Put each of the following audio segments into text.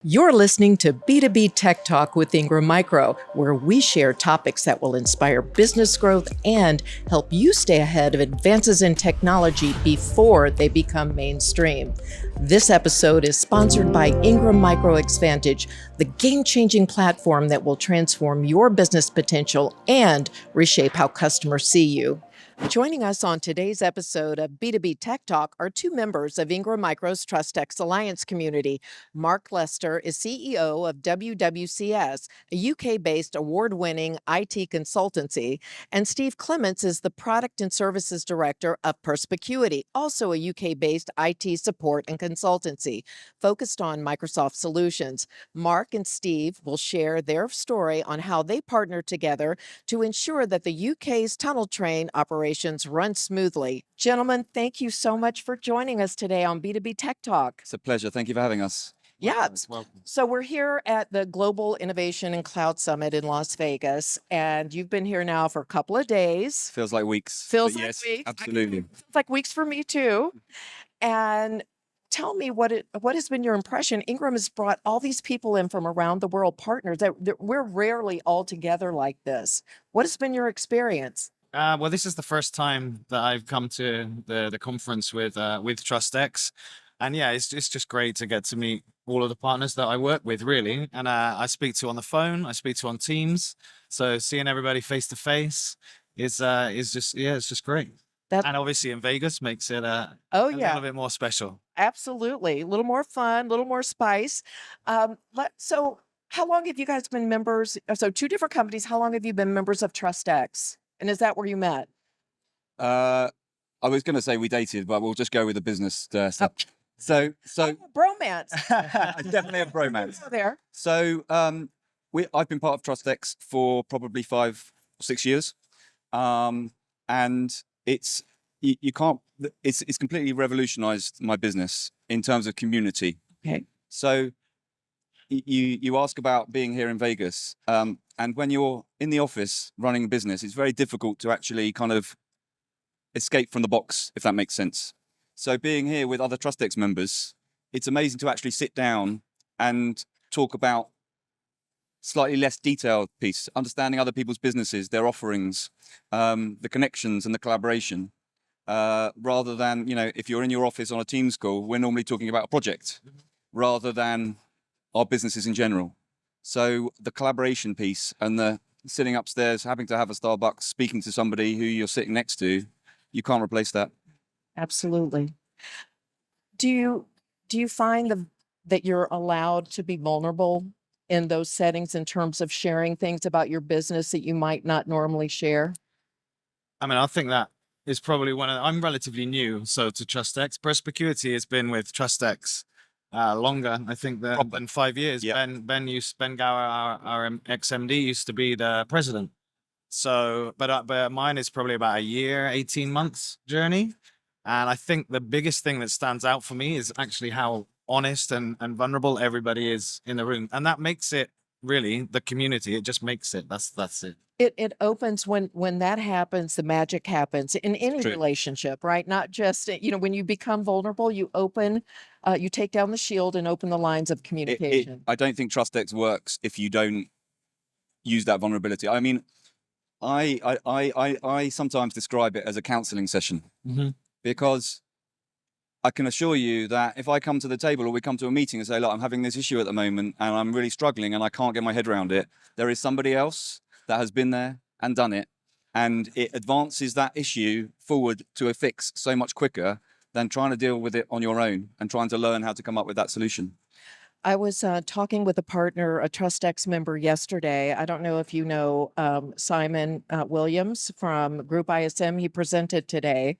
You're listening to B2B Tech Talk with Ingram Micro, where we share topics that will inspire business growth and help you stay ahead of advances in technology before they become mainstream. This episode is sponsored by Ingram Micro Xvantage, the game-changing platform that will transform your business potential and reshape how customers see you. Joining us on today's episode of B2B Tech Talk are two members of Ingram Micro's TrustXAlliance community. Marc Lester is CEO of WWCS, a UK-based award-winning IT consultancy, and Steve Clements is the Product and Services Director of Perspicuity, also a UK-based IT support and consultancy focused on Microsoft solutions. Marc and Steve will share their story on how they partner together to ensure that the UK's tunnel train operations run smoothly. Gentlemen, thank you so much for joining us today on B2B Tech Talk. It's a pleasure. Thank you for having us. Yeah. Welcome. So we're here at the Global Innovation and Cloud Summit in Las Vegas, and you've been here now for a couple of days. Feels like weeks. Feels but like yes, weeks. Absolutely. Feels like weeks for me too. And tell me what has been your impression? Ingram has brought all these people in from around the world, partners that we're rarely all together like this. What has been your experience? Well, this is the first time that I've come to the conference with TrustX, and yeah, it's just great to get to meet all of the partners that I work with, really. And I speak to on the phone, I speak to on Teams, so seeing everybody face to face is it's just great. And obviously in Vegas makes it a little bit more special. Absolutely, a little more fun, a little more spice. So, how long have you guys been members? So, two different companies. How long have you been members of TrustX? And is that where you met? I was going to say we dated, but we'll just go with the business stuff. So bromance. Definitely a bromance. There. So I've been part of TrustX for probably 5 or 6 years, and it's completely revolutionized my business in terms of community. Okay. So you ask about being here in Vegas, and when you're in the office running a business, it's very difficult to actually kind of escape from the box, if that makes sense. So being here with other TrustX members, it's amazing to actually sit down and talk about slightly less detailed piece, understanding other people's businesses, their offerings, the connections and the collaboration, rather than, if you're in your office on a Teams call, we're normally talking about a project rather than our businesses in general. So the collaboration piece and the sitting upstairs, having to have a Starbucks, speaking to somebody who you're sitting next to, you can't replace that. Absolutely. Do you find that you're allowed to be vulnerable in those settings in terms of sharing things about your business that you might not normally share? I mean, I think that is probably I'm relatively new, so to TrustX. Perspicuity has been with TrustX longer, I think, than 5 years. Yeah. Ben Gower, our ex-MD, used to be the president. So, but mine is probably about a year, 18 months journey. And I think the biggest thing that stands out for me is actually how honest and vulnerable everybody is in the room. And that makes it really the community. It just makes it. That's it. It opens when that happens, the magic happens in any relationship, right? Not just, when you become vulnerable, you open, you take down the shield and open the lines of communication. I don't think TrustX works if you don't use that vulnerability. I mean, I sometimes describe it as a counseling session, because I can assure you that if I come to the table or we come to a meeting and say, look, I'm having this issue at the moment and I'm really struggling and I can't get my head around it, there is somebody else that has been there and done it, and it advances that issue forward to a fix so much quicker than trying to deal with it on your own and trying to learn how to come up with that solution. I was talking with a partner, a TrustX member yesterday. I don't know if you know Simon Williams from Group ISM. He presented today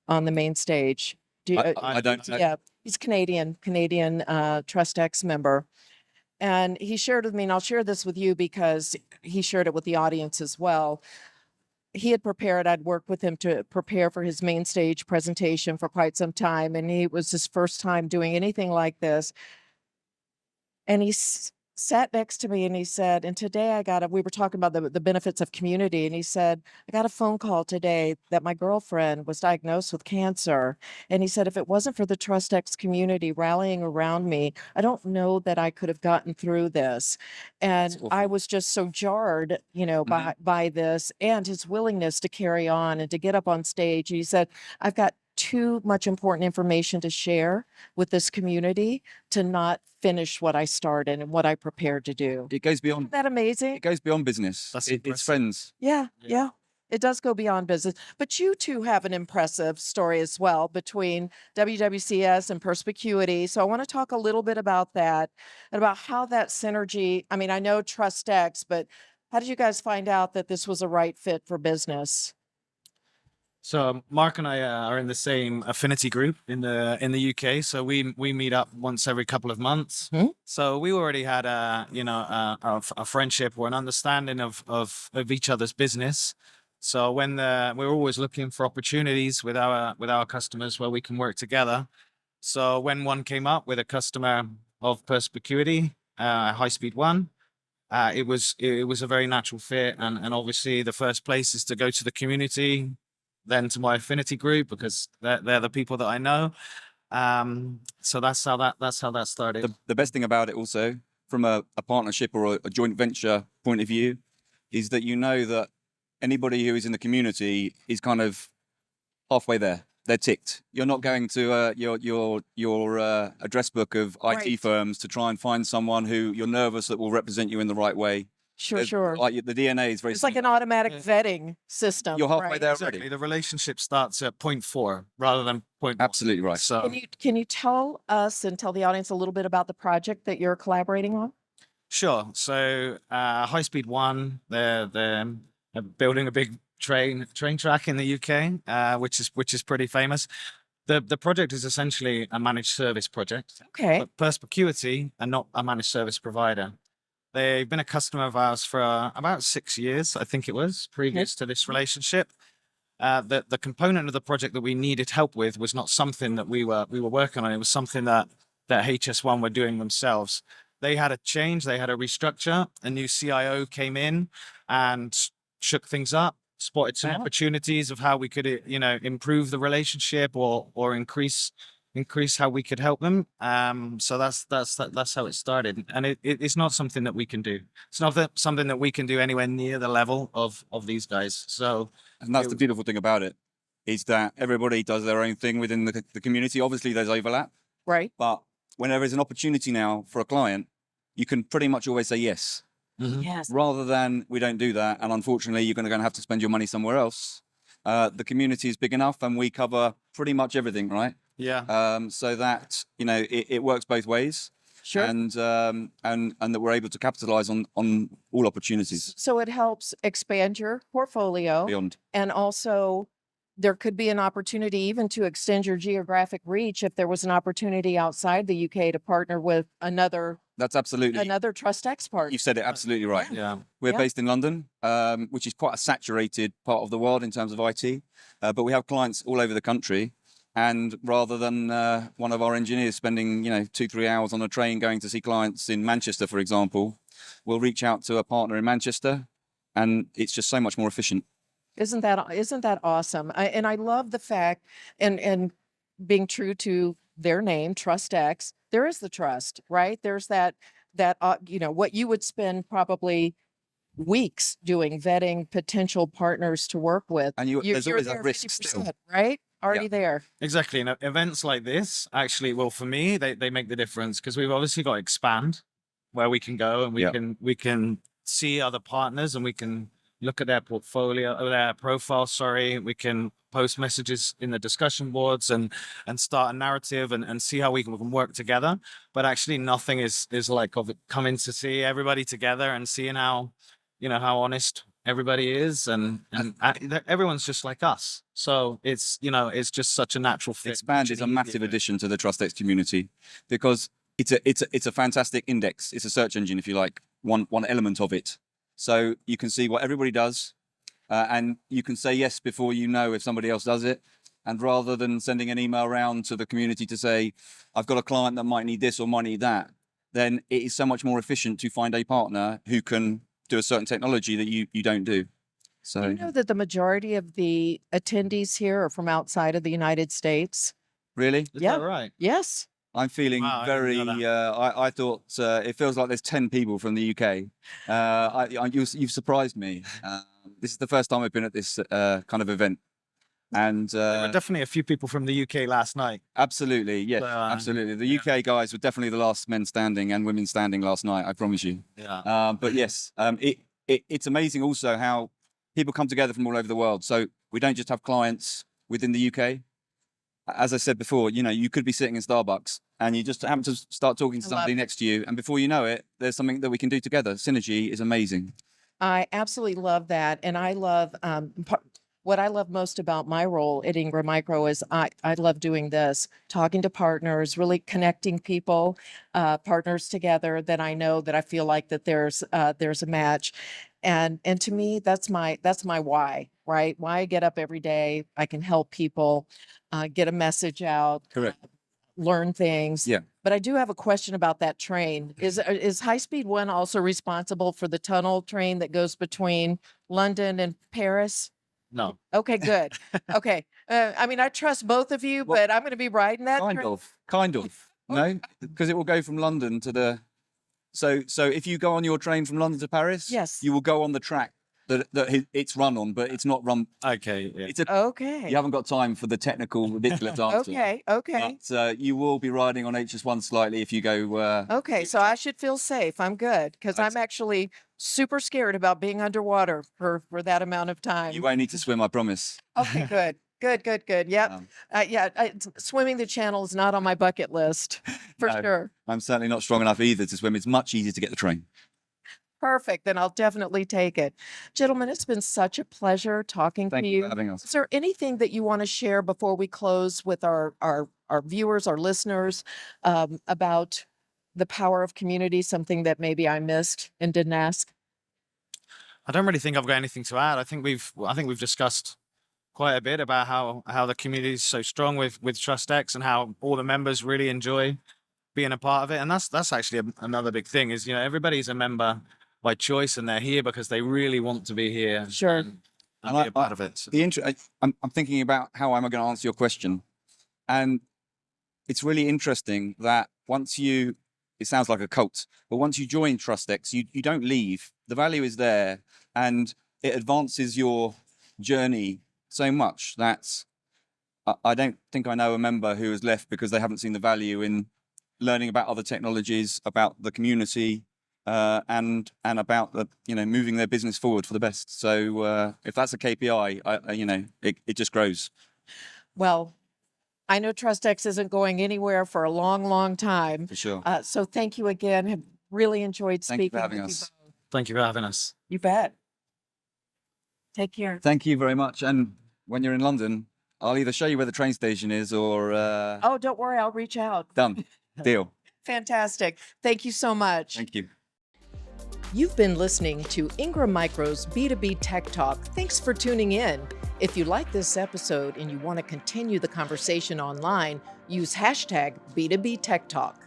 on the main stage. I don't know. Yeah, he's Canadian TrustX member. And he shared with me, and I'll share this with you because he shared it with the audience as well. He had prepared, I'd worked with him to prepare for his main stage presentation for quite some time. And it was his first time doing anything like this. And sat next to me and he said, and today we were talking about the benefits of community. And he said, I got a phone call today that my girlfriend was diagnosed with cancer. And he said, if it wasn't for the TrustX community rallying around me, I don't know that I could have gotten through this. And I was just so jarred, by this and his willingness to carry on and to get up on stage. He said, I've got too much important information to share with this community to not finish what I started and what I prepared to do. It goes beyond. Isn't that amazing? It goes beyond business. That's It's impressive. friends. Yeah. It does go beyond business. But you two have an impressive story as well between WWCS and Perspicuity. So I want to talk a little bit about that and about how that synergy, I mean, I know TrustX, but how did you guys find out that this was a right fit for business? So Mark and I are in the same affinity group in the UK. So we meet up once every couple of months. So we already had a friendship or an understanding of each other's business. So when we're always looking for opportunities with our customers where we can work together. So when one came up with a customer of Perspicuity, High Speed One, it was a very natural fit. And obviously the first place is to go to the community, then to my affinity group, because they're the people that I know. So that's how that started. The best thing about it also, from a partnership or a joint venture point of view, is that you know that anybody who is in the community is kind of halfway there. They're ticked. You're not going to your address book of IT firms to try and find someone who you're nervous that will represent you in the right way. Sure. Like the DNA is very. It's like an automatic vetting system. You're halfway there Exactly. already. The relationship starts at point 4 rather than point 1. Absolutely right. So Can you tell us and tell the audience a little bit about the project that you're collaborating on? sure. So High Speed One, they're building a big train track in the UK, which is pretty famous. The project is essentially a managed service project. Okay. But Perspicuity are not a managed service provider. They've been a customer of ours for about 6 years, I think it was, previous to this relationship. The component of the project that we needed help with was not something that we were working on. It was something that HS1 were doing themselves. They had a change, they had a restructure. A new CIO came in and shook things up, spotted some opportunities of how we could, improve the relationship or increase how we could help them. So that's how it started. And it's not something that we can do. It's not something that we can do anywhere near the level of these guys. So, and that's the beautiful thing about it, is that everybody does their own thing within the community. Obviously there's overlap, Right. but whenever there's an opportunity now for a client, you can pretty much always say yes. Yes. Rather than we don't do that, and unfortunately you're going to have to spend your money somewhere else. The community is big enough, and we cover pretty much everything, right? yeah. So that it works both ways. Sure. And that we're able to capitalize on all opportunities So it helps expand your portfolio, beyond. and also there could be an opportunity even to extend your geographic reach if there was an opportunity outside the UK to partner with another That's absolutely. TrustX partner. You've said it absolutely right. Yeah. We're Yeah. based in London, which is quite a saturated part of the world in terms of IT, but we have clients all over the country. And rather than one of our engineers spending 2-3 hours on a train going to see clients in Manchester, for example, we'll reach out to a partner in Manchester, and it's just so much more efficient. Isn't that awesome? I love the fact, and being true to their name, TrustX, there is the trust, right? There's that what you would spend probably weeks doing, vetting potential partners to work with. And there's You're always a there risk 50%, still. right? Already Yeah. there. Exactly. And events like this, actually, well, for me, they make the difference, because we've obviously got to expand where we can go, and we can see other partners, and we can look at their portfolio, or their profile. Sorry, we can post messages in the discussion boards and start a narrative and see how we can work together. But actually, nothing is like of it coming to see everybody together and seeing how honest everybody is, and everyone's just like us. So it's just such a natural fit. Expand is a massive addition to the TrustX community, because it's a fantastic index. It's a search engine, if you like, one element of it. So you can see what everybody does, and you can say yes before you know if somebody else does it. And rather than sending an email around to the community to say, I've got a client that might need this or might need that, then it is so much more efficient to find a partner who can do a certain technology that you don't do. So You know that the majority of the attendees here are from outside of the United States? really, Is Yeah. that right? Yes. I'm feeling Wow, I didn't very. know I thought it feels like there's 10 people from the UK. You've surprised me. This is the first time I've been at this kind of event, and There were definitely a few people from the UK last night. absolutely, yes, So, absolutely. The yeah. UK guys were definitely the last men standing and women standing last night. I promise you. Yeah. But yes, it's amazing also how people come together from all over the world. So we don't just have clients within the UK. As I said before, you could be sitting in Starbucks and you just happen to start talking to I love somebody it. next to you, and before you know it, there's something that we can do together. Synergy is amazing. I absolutely love that. And I love what I love most about my role at Ingram Micro is I love doing this, talking to partners, really connecting people, partners together that I know that I feel like that there's a match. And to me, that's my why, right? Why I get up every day. I can help people get a message out, Correct. learn things. Yeah. But I do have a question about that train. Is High Speed One also responsible for the tunnel train that goes between London and Paris? No. Okay, good. Okay. I mean, I trust both of you, Well, but I'm going to be riding that train. Kind of. No, because it will go from London to the. So if you go on your train from London to Paris, Yes. you will go on the track that it's run on, but it's not run. Okay. Yeah. It's a. Okay. You haven't got time for the technical ridiculous answer. Okay. Okay. But you will be riding on HS1 slightly if you go. Okay. So I should feel safe. I'm good because I'm actually super scared about being underwater for that amount of time. You won't need to swim, I promise. Okay, good. Good. Yep. Swimming the channel is not on my bucket list for No. sure. I'm certainly not strong enough either to swim. It's much easier to get the train. Perfect. Then I'll definitely take it. Gentlemen, it's been such a pleasure talking Thank to you you. for having us. Is there anything that you want to share before we close with our viewers, our listeners, about the power of community, something that maybe I missed and didn't ask? I don't really think I've got anything to add. I think we've discussed quite a bit about how the community is so strong with TrustX and how all the members really enjoy being a part of it. And that's actually another big thing is, everybody's a member by choice and they're here because they really want to be here. Sure. And be a part of it. So. I'm thinking about how am I going to answer your question, and it's really interesting that it sounds like a cult, but once you join TrustX, you don't leave. The value is there, and it advances your journey so much that I don't think I know a member who has left because they haven't seen the value in learning about other technologies, about the community, and about moving their business forward for the best. So if that's a KPI, it just grows. Well, I know TrustX isn't going anywhere for a long, long time. For sure. So thank you again. Have really enjoyed Thank you speaking for having with us. you both. Thank you for having us. You bet. Take care. Thank you very much. And when you're in London, I'll either show you where the train station is or Oh, don't worry. I'll reach out. done. Deal. Fantastic. Thank you so much. Thank you. You've been listening to Ingram Micro's B2B Tech Talk. Thanks for tuning in. If you like this episode and you want to continue the conversation online, use hashtag B2B Tech Talk.